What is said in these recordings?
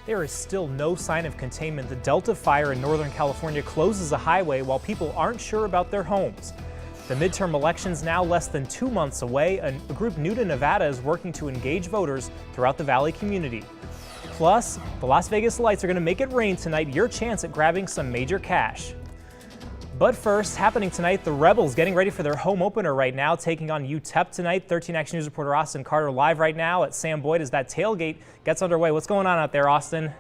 There is still no sign of containment. The Delta fire in Northern California closes a highway while people aren't sure about their homes. The midterm election's now less than 2 months away. A group new to Nevada is working to engage voters throughout the Valley community. Plus, the Las Vegas Lights are going to make it rain tonight, your chance at grabbing some major cash. But first, happening tonight, the Rebels getting ready for their home opener right now, taking on UTEP tonight. 13 Action News reporter Austin Carter live right now at Sam Boyd as that tailgate gets underway. What's going on out there, Austin?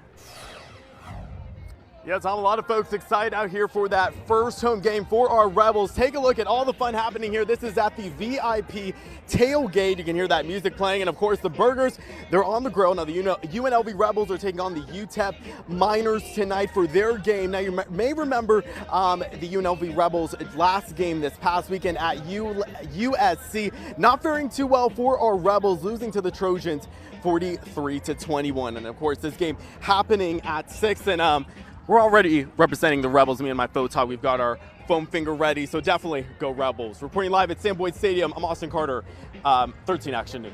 Yeah, Tom, a lot of folks excited out here for that first home game for our Rebels. Take a look at all the fun happening here. This is at the VIP tailgate. You can hear that music playing. And of course, the burgers, they're on the grill. Now, the UNLV Rebels are taking on the UTEP Miners tonight for their game. Now, you may remember the UNLV Rebels last game this past weekend at USC. Not faring too well for our Rebels, losing to the Trojans 43-21. And of course, this game happening at 6. And we're already representing the Rebels. Me and my photog, we've got our foam finger ready, so definitely go Rebels. Reporting live at Sam Boyd Stadium, I'm Austin Carter, 13 Action News.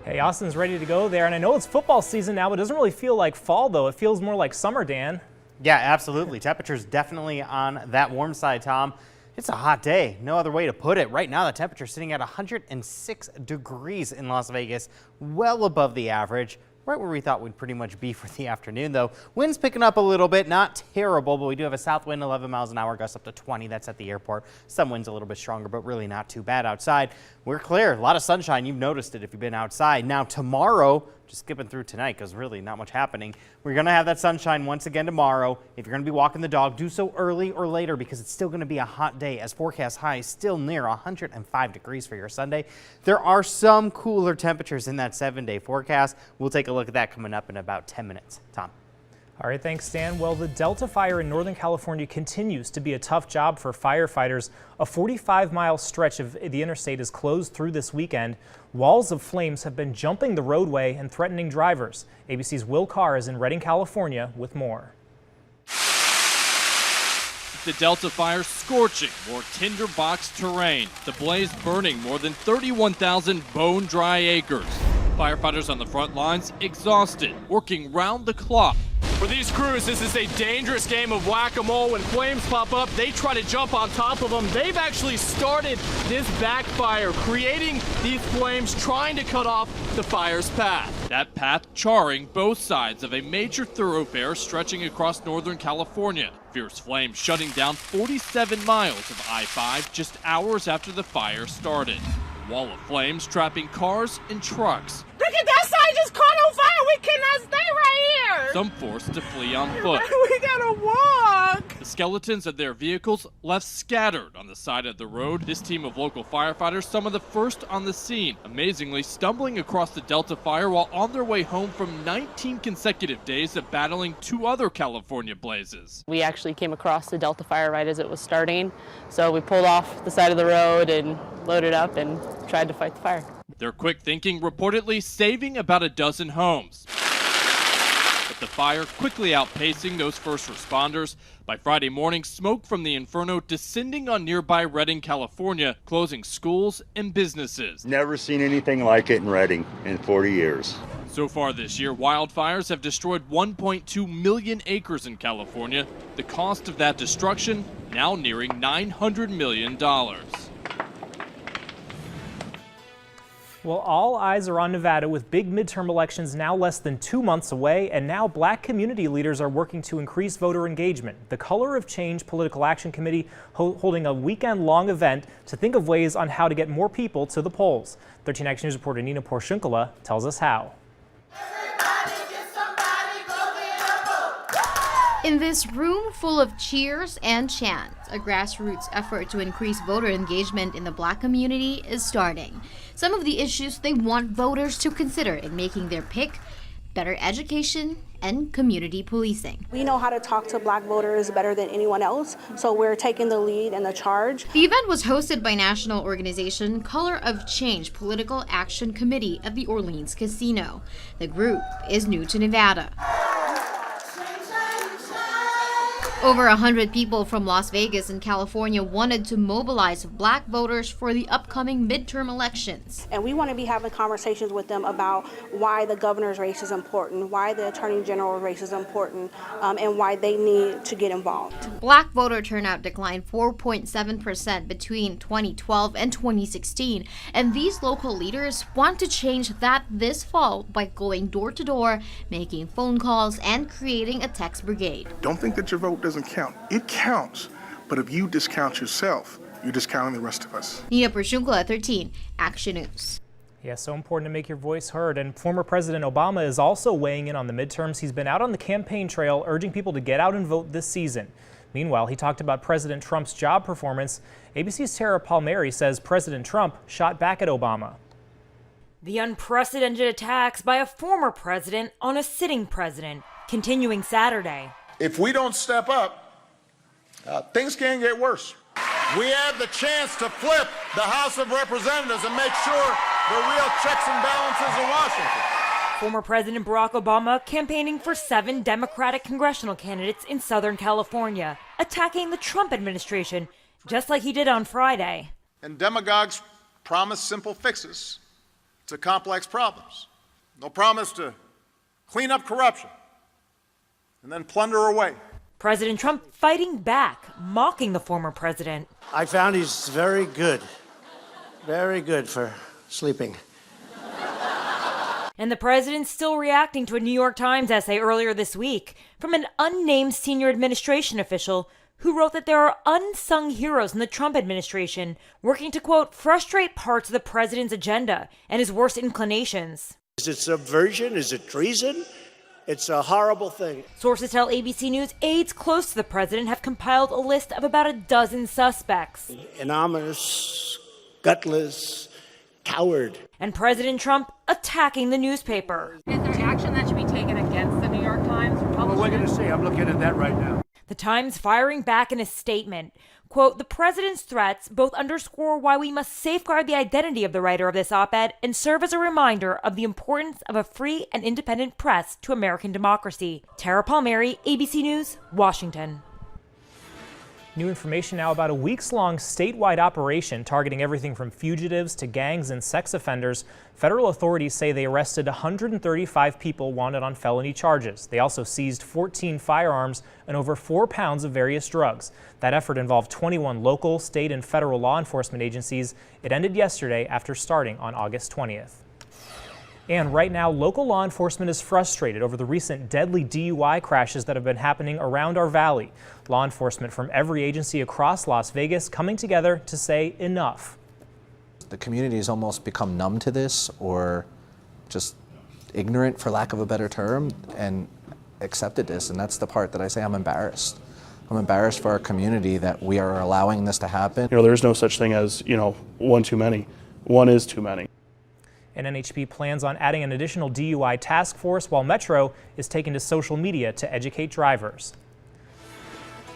Hey, Austin's ready to go there, and I know it's football season now, but it doesn't really feel like fall, though. It feels more like summer, Dan. Yeah, absolutely. Temperatures definitely on that warm side, Tom. It's a hot day. No other way to put it. Right now, the temperature is sitting at 106 degrees in Las Vegas, well above the average. Right where we thought we'd pretty much be for the afternoon, though. Wind's picking up a little bit, not terrible, but we do have a south wind, 11 miles an hour, gusts up to 20. That's at the airport. Some winds a little bit stronger, but really not too bad outside. We're clear. A lot of sunshine. You've noticed it if you've been outside. Now, tomorrow, just skipping through tonight because really not much happening. We're going to have that sunshine once again tomorrow. If you're going to be walking the dog, do so early or later because it's still going to be a hot day as forecast highs still near 105 degrees for your Sunday. There are some cooler temperatures in that 7-day forecast. We'll take a look at that coming up in about 10 minutes. Tom. All right, thanks, Stan. Well, the Delta fire in Northern California continues to be a tough job for firefighters. A 45-mile stretch of the interstate is closed through this weekend. Walls of flames have been jumping the roadway and threatening drivers. ABC's Will Carr is in Redding, California with more. The Delta fire scorching more tinderbox terrain. The blaze burning more than 31,000 bone-dry acres. Firefighters on the front lines exhausted, working round the clock. For these crews, this is a dangerous game of whack-a-mole. When flames pop up, they try to jump on top of them. They've actually started this backfire, creating these flames, trying to cut off the fire's path. That path charring both sides of a major thoroughfare stretching across Northern California. Fierce flames shutting down 47 miles of I-5 just hours after the fire started. A wall of flames trapping cars and trucks. Look at that side just caught on fire. We cannot stay right here. Some forced to flee on foot. We gotta walk. The skeletons of their vehicles left scattered on the side of the road. This team of local firefighters, some of the first on the scene, amazingly stumbling across the Delta fire while on their way home from 19 consecutive days of battling 2 other California blazes. We actually came across the Delta fire right as it was starting, so we pulled off the side of the road and loaded up and tried to fight the fire. Their quick thinking reportedly saving about a dozen homes. But the fire quickly outpacing those first responders. By Friday morning, smoke from the inferno descending on nearby Redding, California, closing schools and businesses. Never seen anything like it in Redding in 40 years. So far this year, wildfires have destroyed 1.2 million acres in California. The cost of that destruction now nearing $900 million. Well, all eyes are on Nevada with big midterm elections now less than 2 months away, and now black community leaders are working to increase voter engagement. The Color of Change Political Action Committee holding a weekend-long event to think of ways on how to get more people to the polls. 13 Action News reporter Nina Porshunkala tells us how. In this room full of cheers and chants, a grassroots effort to increase voter engagement in the black community is starting. Some of the issues they want voters to consider in making their pick: better education and community policing. We know how to talk to black voters better than anyone else, so we're taking the lead and the charge. The event was hosted by national organization Color of Change Political Action Committee at the Orleans Casino. The group is new to Nevada. Over 100 people from Las Vegas and California wanted to mobilize black voters for the upcoming midterm elections. And we want to be having conversations with them about why the governor's race is important, why the attorney general race is important, and why they need to get involved. Black voter turnout declined 4.7% between 2012 and 2016, and these local leaders want to change that this fall by going door to door, making phone calls, and creating a text brigade. Don't think that your vote doesn't count. It counts, but if you discount yourself, you're discounting the rest of us. Nina Pershunkla, 13, Action News. Yeah, so important to make your voice heard. And former President Obama is also weighing in on the midterms. He's been out on the campaign trail urging people to get out and vote this season. Meanwhile, he talked about President Trump's job performance. ABC's Tara Palmieri says President Trump shot back at Obama. The unprecedented attacks by a former president on a sitting president continuing Saturday. If we don't step up, things can get worse. We have the chance to flip the House of Representatives and make sure there are real checks and balances in Washington. Former President Barack Obama campaigning for 7 Democratic congressional candidates in Southern California, attacking the Trump administration, just like he did on Friday. And demagogues promise simple fixes to complex problems. They'll promise to clean up corruption and then plunder away. President Trump fighting back, mocking the former president. I found he's very good for sleeping. And the president still reacting to a New York Times essay earlier this week from an unnamed senior administration official who wrote that there are unsung heroes in the Trump administration working to, quote, frustrate parts of the president's agenda and his worst inclinations. Is it subversion? Is it treason? It's a horrible thing. Sources tell ABC News aides close to the president have compiled a list of about a dozen suspects. Anonymous, gutless, coward. And President Trump attacking the newspaper. Is there action that should be taken against the New York Times? Well, we're going to see. I'm looking at that right now. The Times firing back in a statement. Quote, the president's threats both underscore why we must safeguard the identity of the writer of this op-ed and serve as a reminder of the importance of a free and independent press to American democracy. Tara Palmieri, ABC News, Washington. New information now about a weeks-long statewide operation targeting everything from fugitives to gangs and sex offenders. Federal authorities say they arrested 135 people wanted on felony charges. They also seized 14 firearms and over 4 pounds of various drugs. That effort involved 21 local, state, and federal law enforcement agencies. It ended yesterday after starting on August 20th. And right now, local law enforcement is frustrated over the recent deadly DUI crashes that have been happening around our valley. Law enforcement from every agency across Las Vegas coming together to say enough. The community has almost become numb to this or just ignorant, for lack of a better term, and accepted this. And that's the part that I say I'm embarrassed. I'm embarrassed for our community that we are allowing this to happen. You know, there's no such thing as, one too many. One is too many. And NHP plans on adding an additional DUI task force while Metro is taking to social media to educate drivers.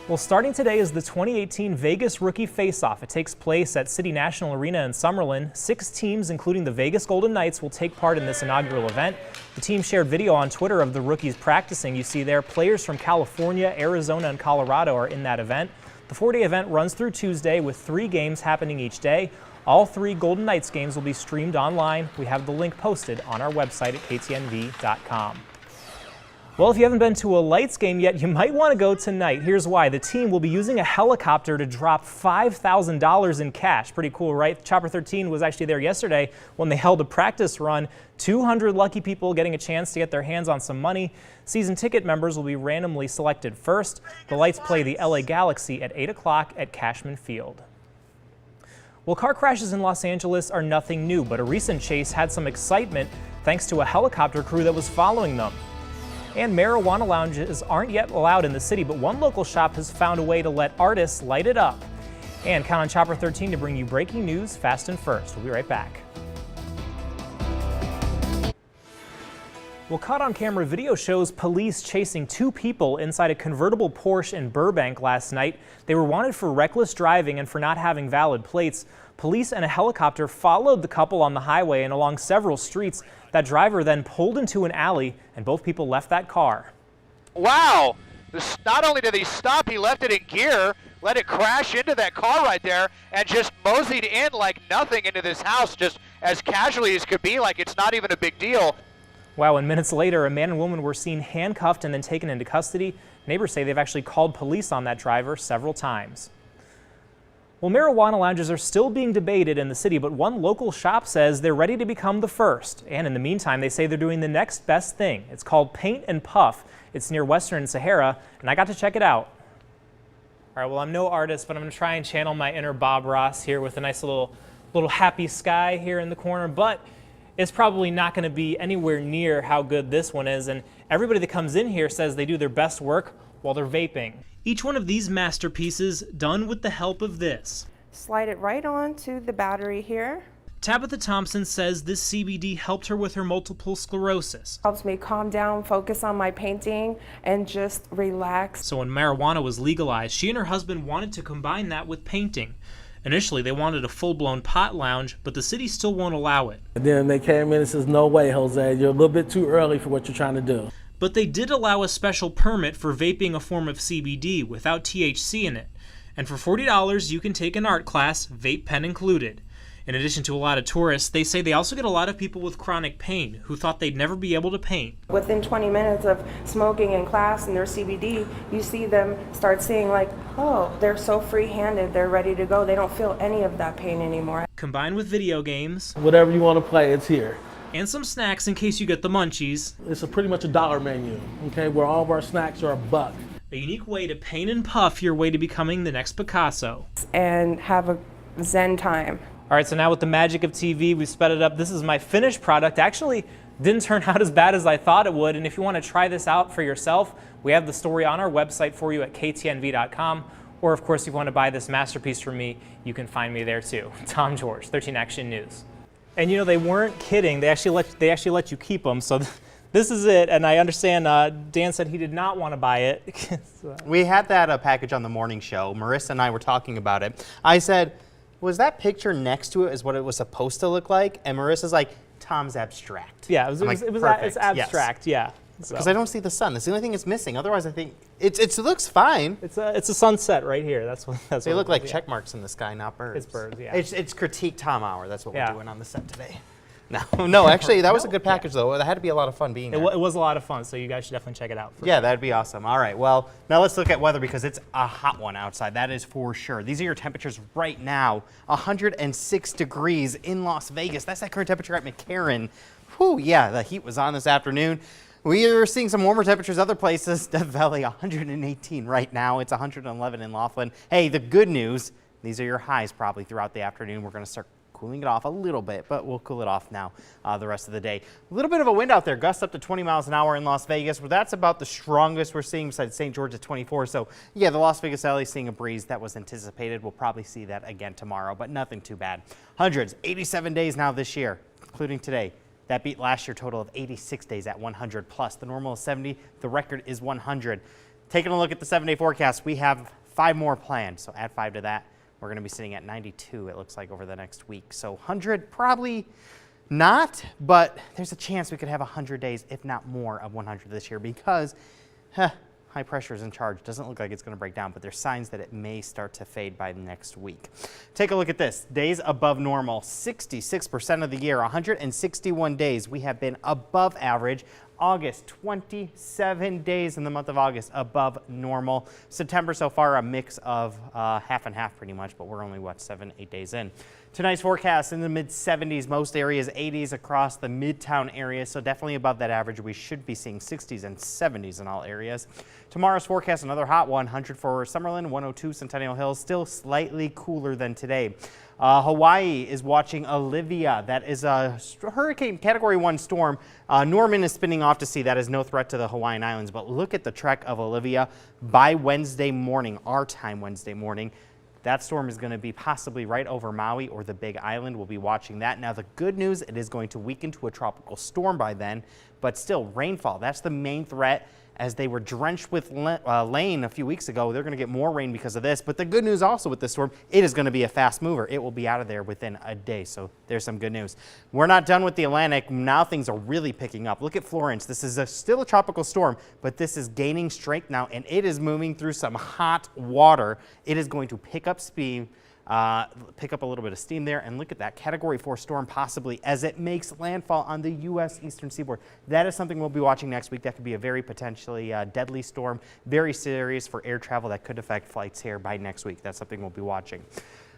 Well, starting today is the 2018 Vegas Rookie Face-Off. It takes place at City National Arena in Summerlin. 6 teams, including the Vegas Golden Knights, will take part in this inaugural event. The team shared video on Twitter of the rookies practicing. You see there, players from California, Arizona, and Colorado are in that event. The 4-day event runs through Tuesday with 3 games happening each day. All 3 Golden Knights games will be streamed online. We have the link posted on our website at ktnv.com. Well, if you haven't been to a Lights game yet, you might want to go tonight. Here's why. The team will be using a helicopter to drop $5,000 in cash. Pretty cool, right? Chopper 13 was actually there yesterday when they held a practice run. 200 lucky people getting a chance to get their hands on some money. Season ticket members will be randomly selected first. The Lights play the LA Galaxy at 8 o'clock at Cashman Field. Well, car crashes in Los Angeles are nothing new, but a recent chase had some excitement thanks to a helicopter crew that was following them. And marijuana lounges aren't yet allowed in the city, but one local shop has found a way to let artists light it up. And count on Chopper 13 to bring you breaking news fast and first. We'll be right back. Well, caught on camera video shows police chasing 2 people inside a convertible Porsche in Burbank last night. They were wanted for reckless driving and for not having valid plates. Police and a helicopter followed the couple on the highway and along several streets. That driver then pulled into an alley and both people left that car. Wow, Not only did he stop, he left it in gear, let it crash into that car right there, and just moseyed in like nothing into this house, just as casually as could be, like it's not even a big deal. Wow, and minutes later, a man and woman were seen handcuffed and then taken into custody. Neighbors say they've actually called police on that driver several times. Well, marijuana lounges are still being debated in the city, but one local shop says they're ready to become the first. And in the meantime, they say they're doing the next best thing. It's called Paint and Puff. It's near Western and Sahara, and I got to check it out. All right, well, I'm no artist, but I'm going to try and channel my inner Bob Ross here with a nice little happy sky here in the corner, but it's probably not going to be anywhere near how good this one is. And everybody that comes in here says they do their best work while they're vaping. Each one of these masterpieces done with the help of this. Slide it right onto the battery here. Tabitha Thompson says this CBD helped her with her multiple sclerosis. Helps me calm down, focus on my painting, and just relax. So when marijuana was legalized, she and her husband wanted to combine that with painting. Initially, they wanted a full-blown pot lounge, but the city still won't allow it. And then they came in and says, no way, Jose, you're a little bit too early for what you're trying to do. But they did allow a special permit for vaping a form of CBD without THC in it. And for $40, you can take an art class, vape pen included. In addition to a lot of tourists, they say they also get a lot of people with chronic pain who thought they'd never be able to paint. Within 20 minutes of smoking in class and their CBD, you see them start seeing like, oh, they're so free-handed, they're ready to go. They don't feel any of that pain anymore. Combined with video games. Whatever you want to play, it's here. And some snacks in case you get the munchies. It's pretty much a dollar menu, okay, where all of our snacks are $1. A unique way to paint and puff your way to becoming the next Picasso. And have a zen time. All right, so now with the magic of TV, we've sped it up. This is my finished product. Actually, didn't turn out as bad as I thought it would. And if you want to try this out for yourself, we have the story on our website for you at ktnv.com. Or, of course, if you want to buy this masterpiece from me, you can find me there too. Tom George, 13 Action News. And you know, they weren't kidding. They actually let you keep them. So this is it. And I understand Dan said he did not want to buy it. We had that package on the morning show. Marissa and I were talking about it. I said, was that picture next to it is what it was supposed to look like? And Marissa's like, Tom's abstract. Yeah, it's abstract, yes. Yeah. Because I don't see the sun. That's the only thing it's missing. Otherwise, I think it looks fine. It's a sunset right here. They look like check marks in the sky, not birds. It's birds, yeah. It's critique Tom hour. That's what we're doing on the set today. No, actually, that was a good package, though. It had to be a lot of fun being there. It was a lot of fun, so you guys should definitely check it out. Yeah, that'd be awesome. All right, well, now let's look at weather because it's a hot one outside. That is for sure. These are your temperatures right now. 106 degrees in Las Vegas. That's that current temperature at McCarran. Whew, yeah, the heat was on this afternoon. We are seeing some warmer temperatures other places. Death Valley, 118 right now. It's 111 in Laughlin. Hey, the good news, these are your highs probably throughout the afternoon. We're going to start cooling it off a little bit, but we'll cool it off now the rest of the day. A little bit of a wind out there, gusts up to 20 miles an hour in Las Vegas, but that's about the strongest we're seeing besides St. George at 24. So yeah, the Las Vegas Valley is seeing a breeze that was anticipated. We'll probably see that again tomorrow, but nothing too bad. Hundreds, 87 days now this year, including today. That beat last year total of 86 days at 100 plus. The normal is 70, the record is 100. Taking a look at the 7-day forecast, we have 5 more planned, so add 5 to that. We're going to be sitting at 92, it looks like, over the next week. So 100, probably not, but there's a chance we could have 100 days, if not more, of 100 this year because high pressure is in charge. Doesn't look like it's going to break down, but there's signs that it may start to fade by next week. Take a look at this. Days above normal, 66% of the year, 161 days. We have been above average. August, 27 days in the month of August above normal. September so far a mix of half and half pretty much, but we're only, 7-8 days in. Tonight's forecast in the mid-70s, most areas 80s across the Midtown area, so definitely above that average. We should be seeing 60s and 70s in all areas. Tomorrow's forecast, another hot one, 100 for Summerlin, 102 Centennial Hills, still slightly cooler than today. Hawaii is watching Olivia. That is a hurricane category 1 storm. Norman is spinning off to sea. That is no threat to the Hawaiian Islands, but look at the trek of Olivia by Wednesday morning, our time Wednesday morning. That storm is going to be possibly right over Maui or the Big Island. We'll be watching that. Now, the good news, it is going to weaken to a tropical storm by then, but still rainfall. That's the main threat. As they were drenched with rain a few weeks ago, they're going to get more rain because of this. But the good news also with this storm, it is going to be a fast mover. It will be out of there within a day. So there's some good news. We're not done with the Atlantic. Now things are really picking up. Look at Florence. This is still a tropical storm, but this is gaining strength now, and it is moving through some hot water. It is going to pick up speed. Pick up a little bit of steam there, and look at that Category 4 storm possibly as it makes landfall on the U.S. eastern seaboard. That is something we'll be watching next week. That could be a very potentially deadly storm, very serious for air travel that could affect flights here by next week. That's something we'll be watching.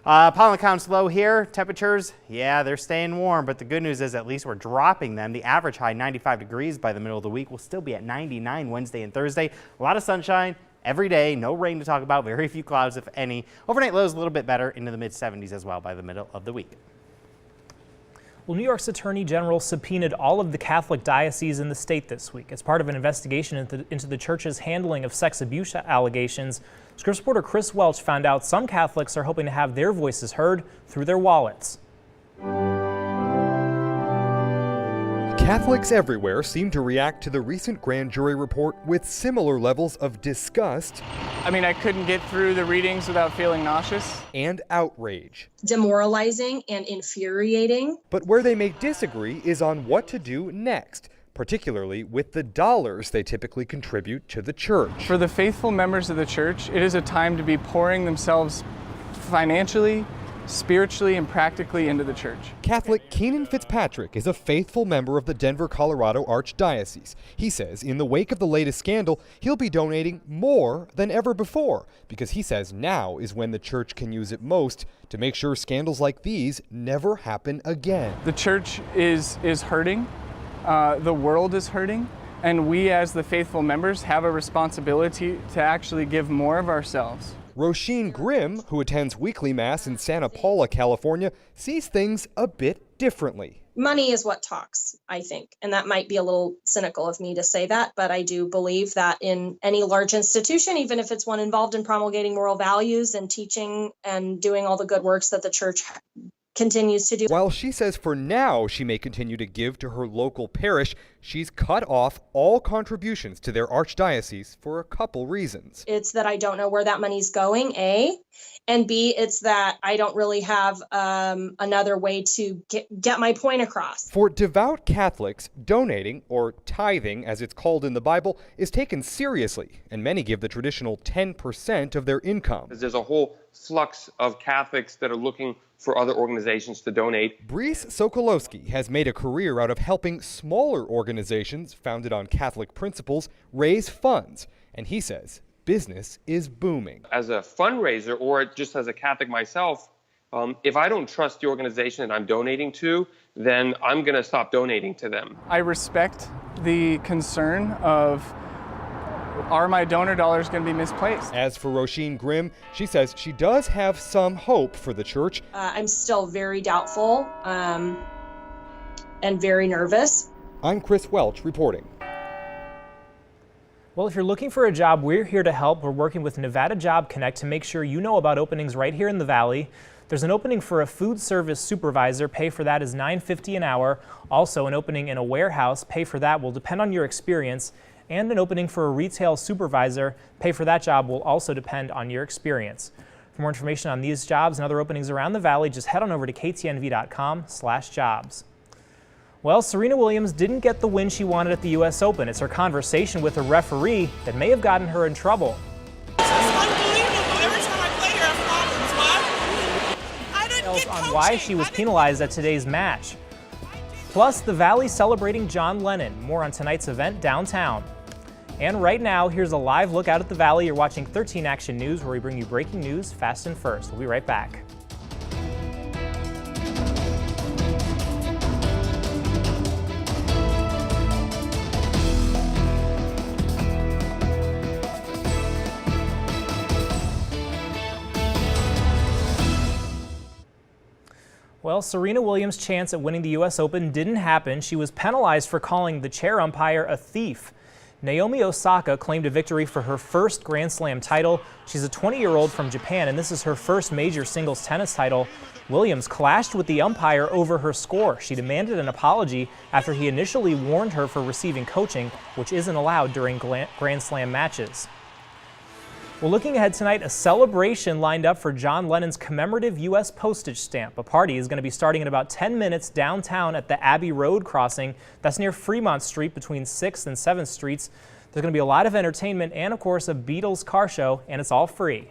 Pollen counts low here. Temperatures, yeah, they're staying warm, but the good news is at least we're dropping them. The average high 95 degrees by the middle of the week. Will still be at 99 Wednesday and Thursday. A lot of sunshine every day, no rain to talk about, very few clouds if any. Overnight lows a little bit better, into the mid-70s as well by the middle of the week. Well, New York's Attorney General subpoenaed all of the Catholic dioceses in the state this week as part of an investigation into the church's handling of sex abuse allegations. Scripps reporter Chris Welch found out some Catholics are hoping to have their voices heard through their wallets. Catholics everywhere seem to react to the recent grand jury report with similar levels of disgust. I mean, I couldn't get through the readings without feeling nauseous. And outrage. Demoralizing and infuriating. But where they may disagree is on what to do next, particularly with the dollars they typically contribute to the church. For the faithful members of the church, it is a time to be pouring themselves financially, spiritually, and practically into the church. Catholic Keenan Fitzpatrick is a faithful member of the Denver, Colorado Archdiocese. He says in the wake of the latest scandal, he'll be donating more than ever before because he says now is when the church can use it most to make sure scandals like these never happen again. The church is hurting. The world is hurting. And we as the faithful members have a responsibility to actually give more of ourselves. Roisin Grimm, who attends weekly mass in Santa Paula, California, sees things a bit differently. Money is what talks, I think. And that might be a little cynical of me to say that, but I do believe that in any large institution, even if it's one involved in promulgating moral values and teaching and doing all the good works that the church continues to do. While she says for now she may continue to give to her local parish, she's cut off all contributions to their archdiocese for a couple reasons. It's that I don't know where that money's going, A, and B, it's that I don't really have another way to get my point across. For devout Catholics, donating, or tithing as it's called in the Bible, is taken seriously, and many give the traditional 10% of their income. There's a whole flux of Catholics that are looking for other organizations to donate. Brees Sokolowski has made a career out of helping smaller organizations founded on Catholic principles raise funds, and he says business is booming. As a fundraiser, or just as a Catholic myself, if I don't trust the organization that I'm donating to, then I'm going to stop donating to them. I respect the concern of, are my donor dollars going to be misplaced? As for Roisin Grimm, she says she does have some hope for the church. I'm still very doubtful and very nervous. I'm Chris Welch reporting. Well, if you're looking for a job, we're here to help. We're working with Nevada Job Connect to make sure you know about openings right here in the Valley. There's an opening for a food service supervisor. Pay for that is $9.50 an hour. Also, an opening in a warehouse. Pay for that will depend on your experience. And an opening for a retail supervisor. Pay for that job will also depend on your experience. For more information on these jobs and other openings around the Valley, just head on over to ktnv.com/jobs. Well, Serena Williams didn't get the win she wanted at the U.S. Open. It's her conversation with a referee that may have gotten her in trouble. On why she was penalized at today's match. Plus, the Valley celebrating John Lennon. More on tonight's event downtown. And right now, here's a live look out at the Valley. You're watching 13 Action News, where we bring you breaking news fast and first. We'll be right back. Well, Serena Williams' chance at winning the U.S. Open didn't happen. She was penalized for calling the chair umpire a thief. Naomi Osaka claimed a victory for her first Grand Slam title. She's a 20-year-old from Japan, and this is her first major singles tennis title. Williams clashed with the umpire over her score. She demanded an apology after he initially warned her for receiving coaching, which isn't allowed during Grand Slam matches. Well, looking ahead tonight, a celebration lined up for John Lennon's commemorative U.S. postage stamp. A party is going to be starting in about 10 minutes downtown at the Abbey Road crossing. That's near Fremont Street between 6th and 7th Streets. There's going to be a lot of entertainment and, of course, a Beatles car show, and it's all free.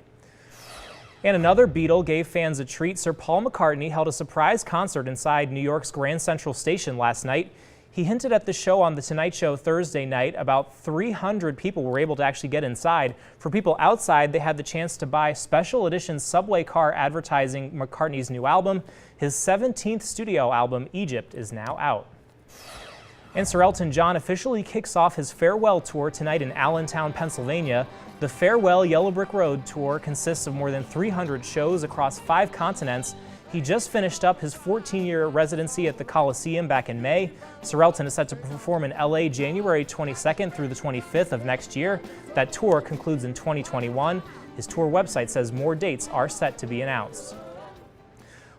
And another Beatle gave fans a treat. Sir Paul McCartney held a surprise concert inside New York's Grand Central Station last night. He hinted at the show on The Tonight Show Thursday night. About 300 people were able to actually get inside. For people outside, they had the chance to buy special edition subway car advertising McCartney's new album. His 17th studio album, Egypt, is now out. And Sir Elton John officially kicks off his farewell tour tonight in Allentown, Pennsylvania. The Farewell Yellow Brick Road tour consists of more than 300 shows across 5 continents. He just finished up his 14-year residency at the Coliseum back in May. Sir Elton is set to perform in LA January 22nd through the 25th of next year. That tour concludes in 2021. His tour website says more dates are set to be announced.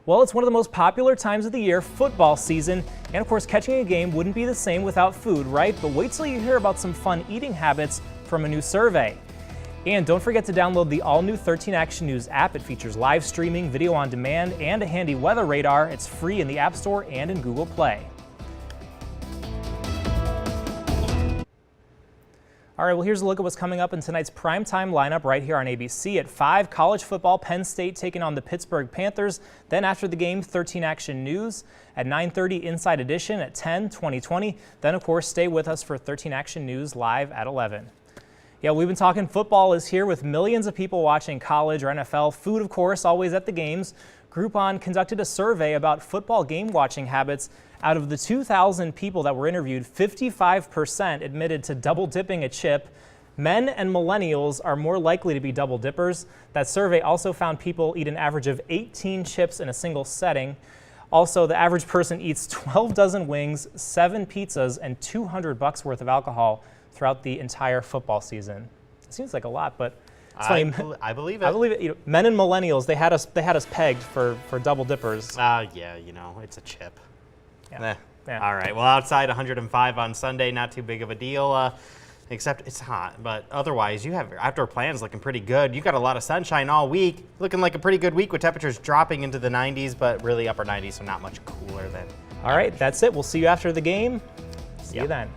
Well, it's one of the most popular times of the year, football season. And of course, catching a game wouldn't be the same without food, right? But wait till you hear about some fun eating habits from a new survey. And don't forget to download the all-new 13 Action News app. It features live streaming, video on demand, and a handy weather radar. It's free in the App Store and in Google Play. All right, well, here's a look at what's coming up in tonight's primetime lineup right here on ABC. At 5, college football, Penn State taking on the Pittsburgh Panthers. Then after the game, 13 Action News. At 9:30, Inside Edition. At 10, 2020. Then, of course, stay with us for 13 Action News live at 11. Yeah, we've been talking football is here with millions of people watching college or NFL. Food, of course, always at the games. Groupon conducted a survey about football game watching habits. Out of the 2,000 people that were interviewed, 55% admitted to double dipping a chip. Men and millennials are more likely to be double dippers. That survey also found people eat an average of 18 chips in a single setting. Also, the average person eats 12 dozen wings, 7 pizzas, and $200 worth of alcohol throughout the entire football season. It seems like a lot, but it's funny. I believe it. I believe it. You know, men and millennials, they had us pegged for double dippers. Yeah, you know, it's a chip. Yeah. All right. Well, outside 105 on Sunday, not too big of a deal. Except it's hot, but otherwise you have your outdoor plans looking pretty good. You got a lot of sunshine all week, looking like a pretty good week with temperatures dropping into the 90s, but really upper 90s, so not much cooler than. All right, that's it. We'll see you after the game. See you then.